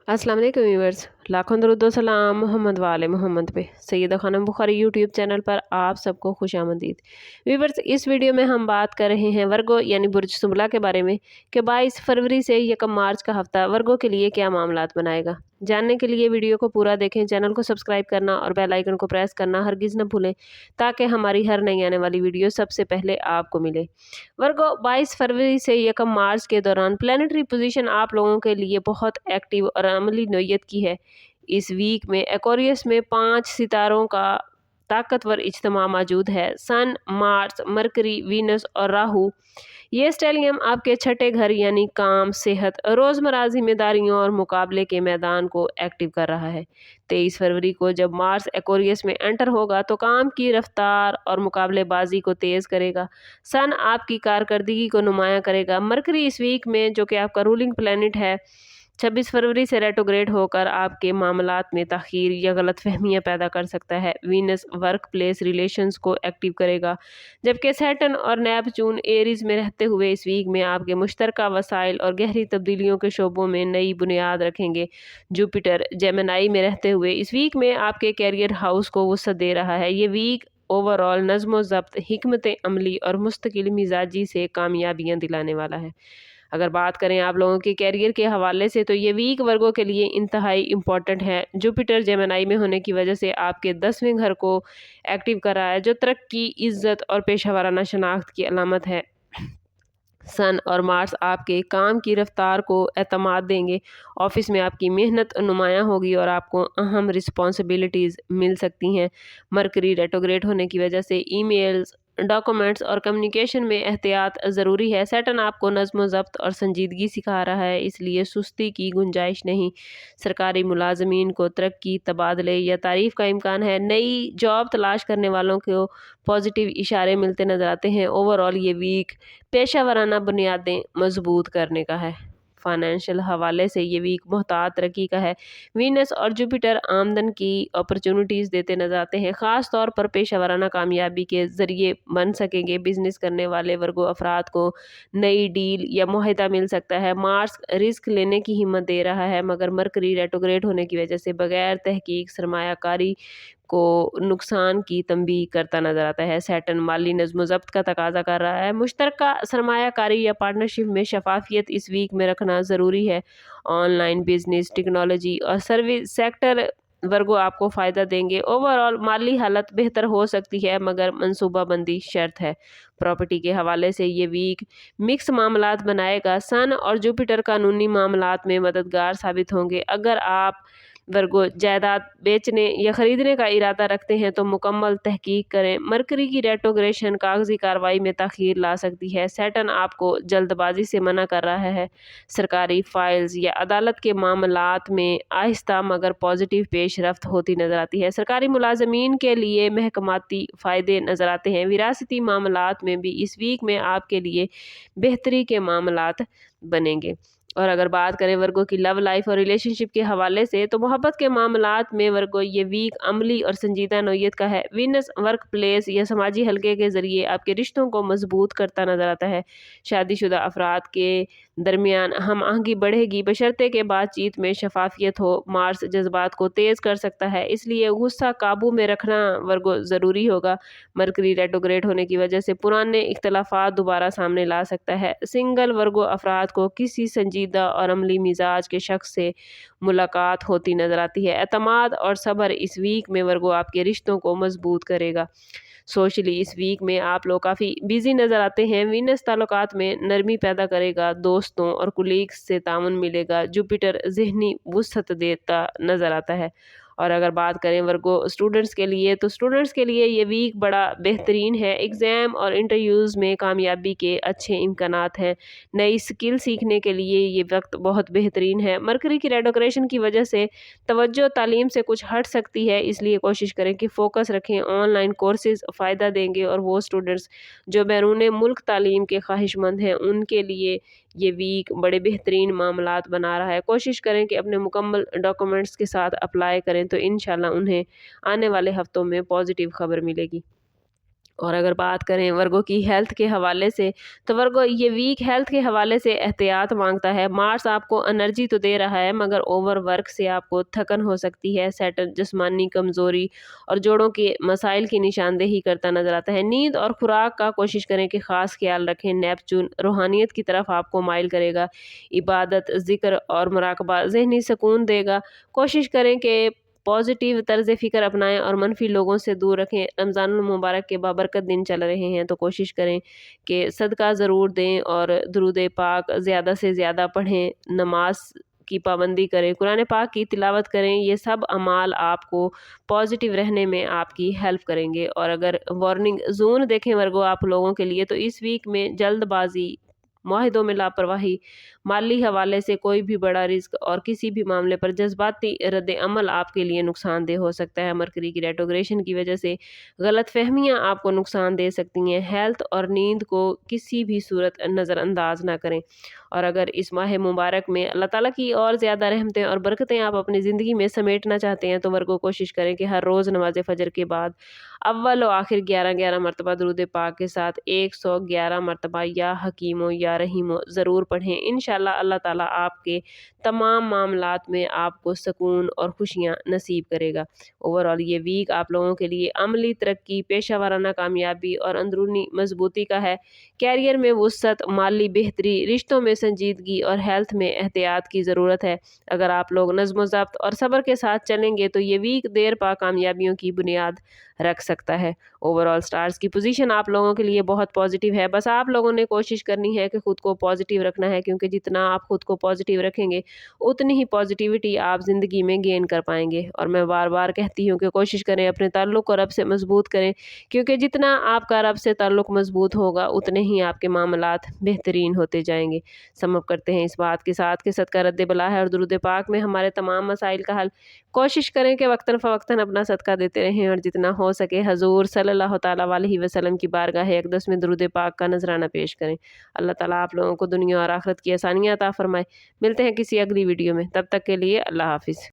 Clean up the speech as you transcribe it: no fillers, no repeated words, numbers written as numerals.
अस्सलाम वालेकुम व्यूअर्स, लाखों दरूद व सलाम मोहम्मद वाले मोहम्मद पे। सैयदा खानम बुखारी यूट्यूब चैनल पर आप सबको खुशामदीद। व्यूअर्स, इस वीडियो में हम बात कर रहे हैं वर्गो यानी बुर्ज सुमला के बारे में कि 22 फरवरी से 1 मार्च का हफ्ता वर्गो के लिए क्या मामलात बनाएगा। जानने के लिए वीडियो को पूरा देखें, चैनल को सब्सक्राइब करना और बेल आइकन को प्रेस करना हरगिज़ न भूलें ताकि हमारी हर नई आने वाली वीडियो सबसे पहले आपको मिले। वर्गो 22 फरवरी से 1 मार्च के दौरान प्लानिटरी पोजीशन आप लोगों के लिए बहुत एक्टिव और अमली नोयत की है। इस वीक में एक्वेरियस में 5 सितारों का ताकतवर इज्तिमा मौजूद है। सन, मार्स, मरकरी, वीनस और राहु। ये स्टेलियम आपके छठे घर यानी काम, सेहत, रोज़मर्रा जिम्मेदारियों और मुकाबले के मैदान को एक्टिव कर रहा है। 23 फरवरी को जब मार्स एक्वेरियस में एंटर होगा तो काम की रफ्तार और मुकाबलेबाजी को तेज़ करेगा। सन आपकी कारकर्दगी को नुमायाँ करेगा। मरकरी इस वीक में, जो कि आपका रूलिंग प्लैनेट है, 26 फरवरी से रेट्रोग्रेड होकर आपके मामलात में ताख़ीर या गलतफहमियाँ पैदा कर सकता है। वीनस वर्क प्लेस रिलेशंस को एक्टिव करेगा, जबकि सैटर्न और नेपच्यून एरीज में रहते हुए इस वीक में आपके मुश्तरका वसाइल और गहरी तब्दीलियों के शोबों में नई बुनियाद रखेंगे। जुपिटर जेमिनी में रहते हुए इस वीक में आपके कैरियर हाउस को वसअत दे रहा है। ये वीक ओवरऑल नज़्म ज़ब्त, हिकमत अमली और मुस्तकिल मिजाजी से कामयाबियाँ दिलाने वाला है। अगर बात करें आप लोगों के कैरियर के हवाले से, तो ये वीक वर्गों के लिए इंतहाई इम्पॉर्टेंट है। जुपिटर जेमिनी में होने की वजह से आपके 10वें घर को एक्टिव कर रहा है, जो तरक्की, इज्जत और पेशा वाराना शनाख्त की अलामत है। सन और मार्स आपके काम की रफ्तार को एतमाद देंगे। ऑफिस में आपकी मेहनत नुमायाँ होगी और आपको अहम रिस्पॉन्सिबिलिटीज़ मिल सकती हैं। मरकरी रेट्रोग्रेड होने की वजह से ईमेल्स, डॉक्यूमेंट्स और कम्युनिकेशन में एहतियात ज़रूरी है। सैटर्न आपको नज़्म ज़ब्त और संजीदगी सिखा रहा है, इसलिए सुस्ती की गुंजाइश नहीं। सरकारी मुलाजमीन को तरक्की, तबादले या तारीफ़ का इम्कान है। नई जॉब तलाश करने वालों को पॉजिटिव इशारे मिलते नज़र आते हैं। ओवरऑल ये वीक पेशा वराना बुनियादें मजबूत करने का है। फाइनेंशियल हवाले से ये वीक मोहतात तरक्की का है। वीनस और जुपिटर आमदन की अपॉर्चुनिटीज़ देते नजर आते हैं, ख़ास तौर पर पेशा वराना कामयाबी के ज़रिए बन सकेंगे। बिजनेस करने वाले वर्गो अफराद को नई डील या मुआहदा मिल सकता है। मार्स रिस्क लेने की हिम्मत दे रहा है, मगर मरकरी रेट्रोग्रेड होने की वजह से बगैर तहकीक सरमायाकारी को नुकसान की तंबीह करता नजर आता है। सैटर्न माली नज़्म ज़ब्त का तकाजा कर रहा है। मुश्तरका सरमायाकारी या पार्टनरशिप में शफाफियत इस वीक में रखना ज़रूरी है। ऑनलाइन बिजनेस, टेक्नोलॉजी और सर्विस सेक्टर वर्गो आपको फ़ायदा देंगे। ओवरऑल माली हालत बेहतर हो सकती है, मगर मनसूबाबंदी शर्त है। प्रॉपर्टी के हवाले से ये वीक मिक्स मामलात बनाएगा। सन और जुपिटर कानूनी मामलात में मददगार साबित होंगे। अगर आप वर्गो जायदाद बेचने या ख़रीदने का इरादा रखते हैं तो मुकम्मल तहकीक करें। मरकरी की रेट्रोग्रेशन कागजी कार्रवाई में ताख़ीर ला सकती है। सैटर्न आपको जल्दबाजी से मना कर रहा है। सरकारी फाइल्स या अदालत के मामलात में आहिस्ता मगर पॉजिटिव पेशरफ्त होती नज़र आती है। सरकारी मुलाजमीन के लिए महकमाती फ़ायदे नज़र आते हैं। विरासती मामलात में भी इस वीक में आपके लिए बेहतरी के मामलात बनेंगे। और अगर बात करें वर्गों की लव लाइफ और रिलेशनशिप के हवाले से, तो मोहब्बत के मामलात में वर्गो ये वीक अमली और संजीदा नोयत का है। वीनस वर्क प्लेस या समाजी हलके के ज़रिए आपके रिश्तों को मजबूत करता नजर आता है। शादीशुदा अफराद के दरमियान हम आहंगी बढ़ेगी, बशर्ते के बातचीत में शफाफियत हो। मार्स जज्बात को तेज़ कर सकता है, इसलिए गुस्सा काबू में रखना वर्गो ज़रूरी होगा। मरकरी रेट्रोग्रेड होने की वजह से पुराने इख्तलाफात दोबारा सामने ला सकता है। सिंगल वर्गो अफराद को किसी संजीदा और अमली मिजाज के शख्स से मुलाकात होती नजर आती है। एतमाद और सब्र इस वीक में वर्गो आपके रिश्तों को मजबूत करेगा। सोशली इस वीक में आप लोग काफ़ी बिजी नज़र आते हैं। वीनस ताल्लुकात में नरमी पैदा करेगा, दोस्तों और कुलीग्स से ताउन मिलेगा। जुपिटर ज़हनी वुसअत देता नज़र आता है। और अगर बात करें वर्गो स्टूडेंट्स के लिए, तो स्टूडेंट्स के लिए ये वीक बड़ा बेहतरीन है। एग्ज़ाम और इंटरव्यूज़ में कामयाबी के अच्छे इम्कानात हैं। नई स्किल सीखने के लिए ये वक्त बहुत बेहतरीन है। मरकरी की रेट्रोग्रेशन की वजह से तवज्जो तालीम से कुछ हट सकती है, इसलिए कोशिश करें कि फ़ोकस रखें। ऑनलाइन कोर्सेज़ फ़ायदा देंगे और वो स्टूडेंट्स जो बैरून मुल्क तालीम के ख्वाहिशमंद हैं, उनके लिए ये वीक बड़े बेहतरीन मामलात बना रहा है। कोशिश करें कि अपने मुकम्मल डॉक्यूमेंट्स के साथ अप्लाई करें, तो इंशाल्लाह उन्हें आने वाले हफ्तों में पॉजिटिव खबर मिलेगी। اور اگر بات کریں ورگو کی ہیلتھ کے حوالے سے تو ورگو یہ ویک ہیلتھ کے حوالے سے احتیاط مانگتا ہے۔ مارس آپ کو انرجی تو دے رہا ہے مگر اوور ورک سے آپ کو تھکن ہو سکتی ہے۔ سیٹرن جسمانی کمزوری اور جوڑوں کے مسائل کی نشاندہی کرتا نظر آتا ہے۔ نیند اور خوراک کا کوشش کریں کہ خاص خیال رکھیں۔ نیپچون روحانیت کی طرف آپ کو مائل کرے گا۔ عبادت، ذکر اور مراقبہ ذہنی سکون دے گا۔ کوشش کریں کہ پازیٹیو طرز فکر اپنائیں اور منفی لوگوں سے دور رکھیں۔ رمضان المبارک کے بابرکت دن چل رہے ہیں تو کوشش کریں کہ صدقہ ضرور دیں اور درود پاک زیادہ سے زیادہ پڑھیں، نماز کی پابندی کریں، قرآن پاک کی تلاوت کریں۔ یہ سب اعمال آپ کو پازیٹیو رہنے میں آپ کی ہیلپ کریں گے۔ اور اگر وارننگ زون دیکھیں ورگو آپ لوگوں کے لیے تو اس ویک میں جلد بازی، معاہدوں میں لاپرواہی، مالی حوالے سے کوئی بھی بڑا رزق اور کسی بھی معاملے پر جذباتی رد عمل آپ کے لیے نقصان دہ ہو سکتا ہے۔ مرکری کی ریٹروگریشن کی وجہ سے غلط فہمیاں آپ کو نقصان دے سکتی ہیں۔ ہیلتھ اور نیند کو کسی بھی صورت نظر انداز نہ کریں۔ اور اگر اس ماہ مبارک میں اللہ تعالیٰ کی اور زیادہ رحمتیں اور برکتیں آپ اپنی زندگی میں سمیٹنا چاہتے ہیں تو ورگو کوشش کریں کہ ہر روز نماز فجر کے بعد اول و آخر 11 مرتبہ درود پاک کے ساتھ 111 مرتبہ یا حکیمو یا رحیمو ضرور پڑھیں۔ انشاءاللہ اللہ تعالیٰ آپ کے تمام معاملات میں آپ کو سکون اور خوشیاں نصیب کرے گا۔ اوورآل یہ ویک آپ لوگوں کے لیے عملی ترقی، پیشہ ورانہ کامیابی اور اندرونی مضبوطی کا ہے۔ کیریئر میں وسعت، مالی بہتری، رشتوں میں سنجیدگی اور ہیلتھ میں احتیاط کی ضرورت ہے۔ اگر آپ لوگ نظم و ضبط اور صبر کے ساتھ چلیں گے تو یہ ویک دیر پا کامیابیوں کی بنیاد رکھ سکتا ہے۔ اوورآل سٹارز کی پوزیشن آپ لوگوں کے لیے بہت پازیٹیو ہے۔ بس آپ لوگوں نے کوشش کرنی ہے کہ خود کو پازیٹیو رکھنا ہے، کیونکہ جتنا آپ خود کو پازیٹیو رکھیں گے اتنی ہی پازیٹیوٹی آپ زندگی میں گین کر پائیں گے۔ اور میں بار بار کہتی ہوں کہ کوشش کریں اپنے تعلق کو رب سے مضبوط کریں، کیونکہ جتنا آپ کا رب سے تعلق مضبوط ہوگا اتنے ہی آپ کے معاملات بہترین ہوتے جائیں گے۔ سم اپ کرتے ہیں اس بات کے ساتھ کہ صدقہ رد بلا ہے اور درود پاک میں ہمارے تمام مسائل کا حل۔ کوشش کریں کہ وقتاً فوقتاً اپنا صدقہ دیتے رہیں اور جتنا ہو سکے حضور صلی اللہ تعالیٰ علیہ وسلم کی بارگاہ اقدس میں درود پاک کا نذرانہ پیش کریں۔ اللہ تعالیٰ آپ لوگوں کو دنیا اور آخرت کی آسانیاں عطا فرمائے۔ ملتے ہیں کسی اگلی ویڈیو میں، تب تک کے لیے اللہ حافظ۔